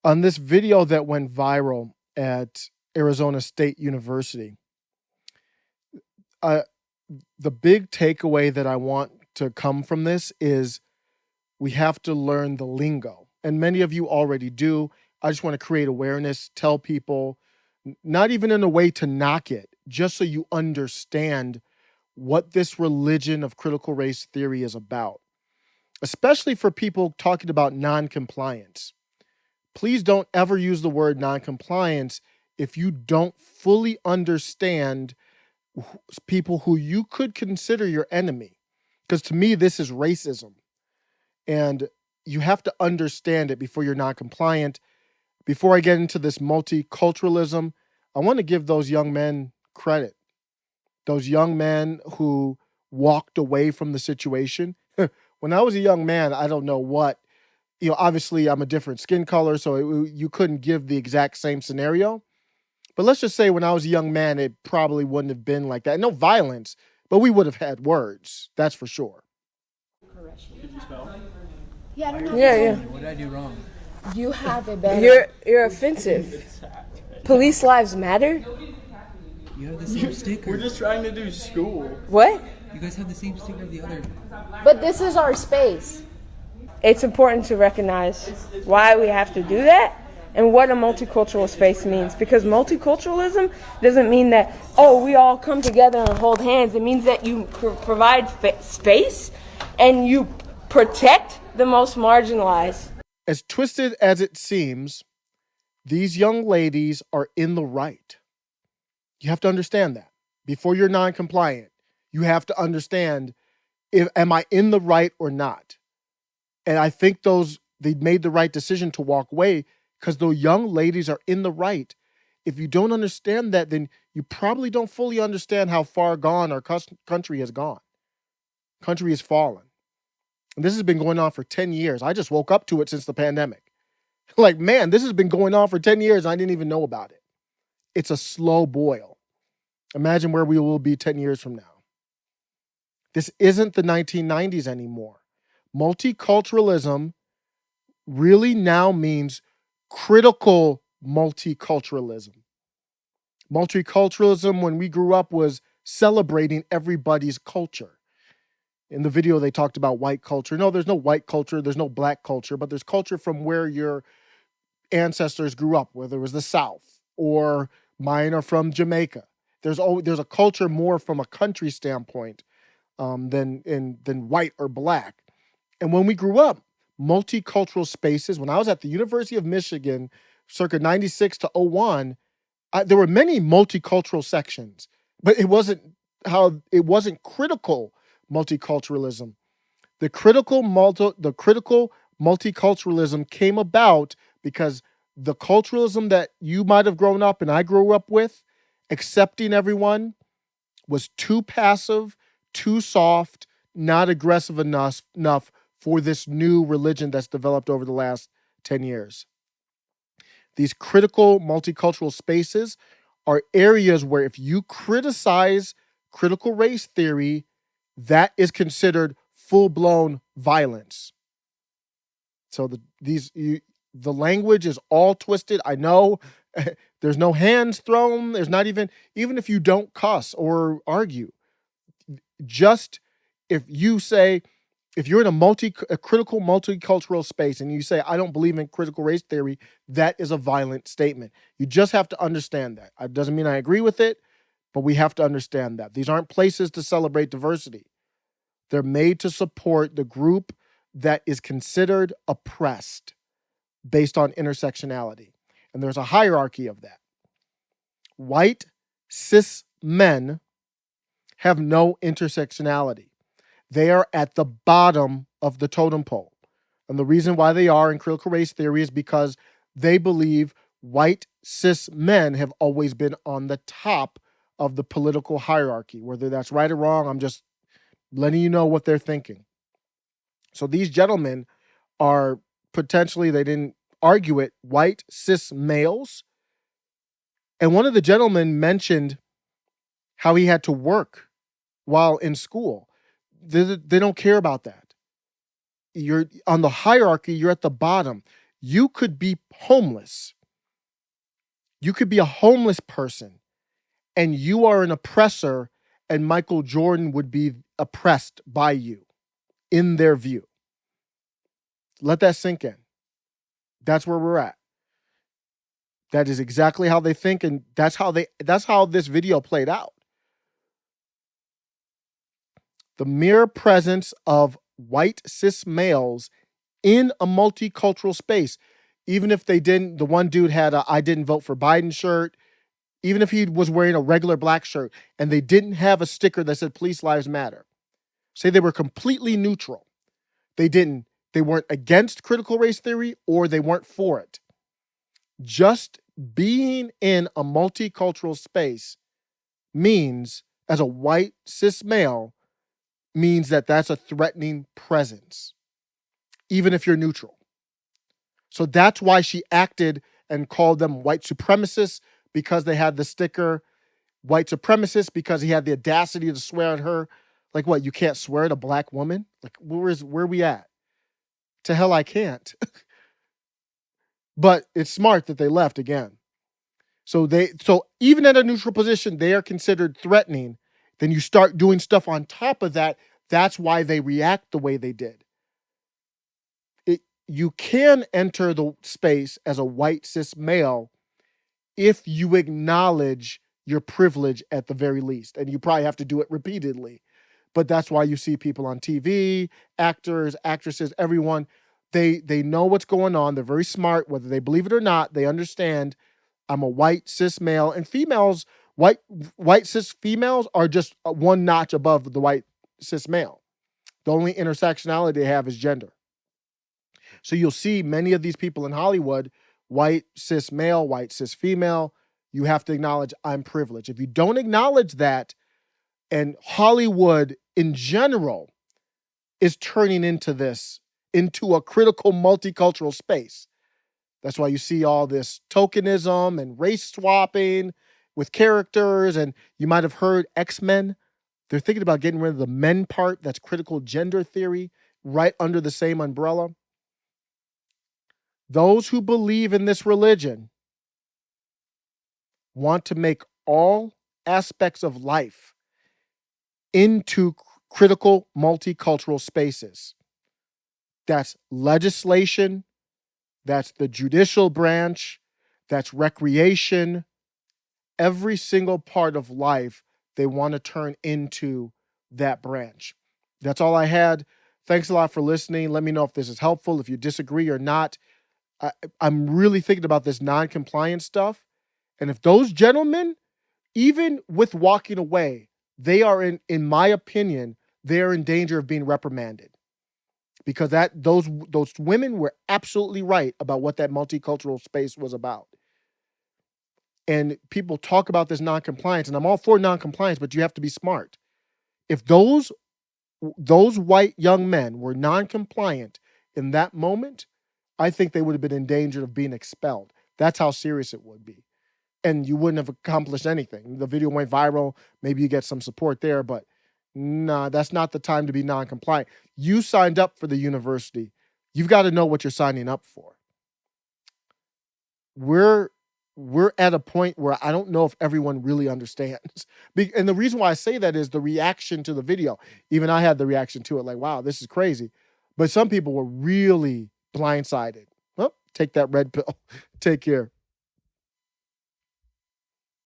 On this video that went viral at Arizona State University, uh, the big takeaway that I want to come from this is we have to learn the lingo. And many of you already do. I just want to create awareness, tell people, not even in a way to knock it, just so you understand what this religion of critical race theory is about, especially for people talking about non-compliance. Please don't ever use the word non-compliance if you don't fully understand people who you could consider your enemy. Because to me, this is racism. And you have to understand it before you're non-compliant. Before I get into this multiculturalism, I want to give those young men credit. Those young men who walked away from the situation. When I was a young man, I don't know what, obviously I'm a different skin color, so you couldn't give the exact same scenario. But let's just say when I was a young man, it probably wouldn't have been like that. No violence, but we would have had words. That's for sure. Did you spell? Yeah, I don't know. Yeah. What did I do wrong? You have a better. You're offensive. Police lives matter? You have the same sticker. We're just trying to do school. What? You guys have the same sticker of the other. But this is our space. It's important to recognize why we have to do that and what a multicultural space means. Because multiculturalism doesn't mean that, we all come together and hold hands. It means that you provide space and you protect the most marginalized. As twisted as it seems, these young ladies are in the right. You have to understand that. Before you're non-compliant, you have to understand, am I in the right or not? And I think they made the right decision to walk away because those young ladies are in the right. If you don't understand that, then you probably don't fully understand how far gone our country has gone. Country has fallen. And this has been going on for 10 years. I just woke up to it since the pandemic. Like, man, this has been going on for 10 years. And I didn't even know about it. It's a slow boil. Imagine where we will be 10 years from now. This isn't the 1990s anymore. Multiculturalism really now means critical multiculturalism. Multiculturalism, when we grew up, was celebrating everybody's culture. In the video, they talked about white culture. No, there's no white culture. There's no black culture, but there's culture from where your ancestors grew up, whether it was the South or mine are from Jamaica. There's a culture more from a country standpoint than white or black. And when we grew up, multicultural spaces, when I was at the University of Michigan, circa 96 to 01, there were many multicultural sections, but it wasn't critical multiculturalism. The critical multiculturalism came about because the culturalism that you might have grown up and I grew up with, accepting everyone, was too passive, too soft, not aggressive enough for this new religion that's developed over the last 10 years. These critical multicultural spaces are areas where if you criticize critical race theory, that is considered full-blown violence. So the language is all twisted. I know there's no hands thrown. There's not even if you don't cuss or argue. Just if you're in a critical multicultural space and you say, I don't believe in critical race theory, that is a violent statement. You just have to understand that. It doesn't mean I agree with it, but we have to understand that. These aren't places to celebrate diversity. They're made to support the group that is considered oppressed based on intersectionality. And there's a hierarchy of that. White, cis men have no intersectionality. They are at the bottom of the totem pole. And the reason why they are in critical race theory is because they believe white cis men have always been on the top of the political hierarchy. Whether that's right or wrong, I'm just letting you know what they're thinking. So these gentlemen are potentially, they didn't argue it, white cis males. And one of the gentlemen mentioned how he had to work while in school. They don't care about that. You're on the hierarchy, you're at the bottom. You could be homeless. You could be a homeless person, and you are an oppressor, and Michael Jordan would be oppressed by you in their view. Let that sink in. That's where we're at. That is exactly how they think, and that's how this video played out. The mere presence of white cis males in a multicultural space, even if they didn't, the one dude had a "I didn't vote for Biden" shirt, even if he was wearing a regular black shirt and they didn't have a sticker that said "Police Lives Matter." Say they were completely neutral. They weren't against critical race theory or they weren't for it. Just being in a multicultural space means, as a white cis male, means that that's a threatening presence, even if you're neutral. So that's why she acted and called them white supremacists, because they had the sticker, white supremacist, because he had the audacity to swear at her. Like, what, you can't swear at a black woman? Like, where we at? To hell I can't. But it's smart that they left again. So even at a neutral position, they are considered threatening. Then you start doing stuff on top of that. That's why they react the way they did. You can enter the space as a white cis male if you acknowledge your privilege at the very least. And you probably have to do it repeatedly. But that's why you see people on TV, actors, actresses, everyone, they know what's going on. They're very smart, whether they believe it or not. They understand I'm a white cis male, and females, white cis females are just one notch above the white cis male. The only intersectionality they have is gender. So you'll see many of these people in Hollywood, white cis male, white cis female, you have to acknowledge I'm privileged. If you don't acknowledge that, and Hollywood in general is turning into a critical multicultural space. That's why you see all this tokenism and race swapping with characters. And you might have heard X-Men. They're thinking about getting rid of the men part. That's critical gender theory, right under the same umbrella. Those who believe in this religion want to make all aspects of life into critical multicultural spaces. That's legislation, that's the judicial branch, that's recreation. Every single part of life they want to turn into that branch. That's all I had. Thanks a lot for listening. Let me know if this is helpful, if you disagree or not. I'm really thinking about this non-compliance stuff. And if those gentlemen, even with walking away, they are in my opinion, they are in danger of being reprimanded. Because those women were absolutely right about what that multicultural space was about. And people talk about this non-compliance, and I'm all for non-compliance, but you have to be smart. If those white young men were non-compliant in that moment, I think they would have been in danger of being expelled. That's how serious it would be. And you wouldn't have accomplished anything. The video went viral. Maybe you get some support there, but nah, that's not the time to be non-compliant. You signed up for the university. You've got to know what you're signing up for. We're at a point where I don't know if everyone really understands. And the reason why I say that is the reaction to the video. Even I had the reaction to it, like, wow, this is crazy. But some people were really blindsided. Well, take that red pill. Take care.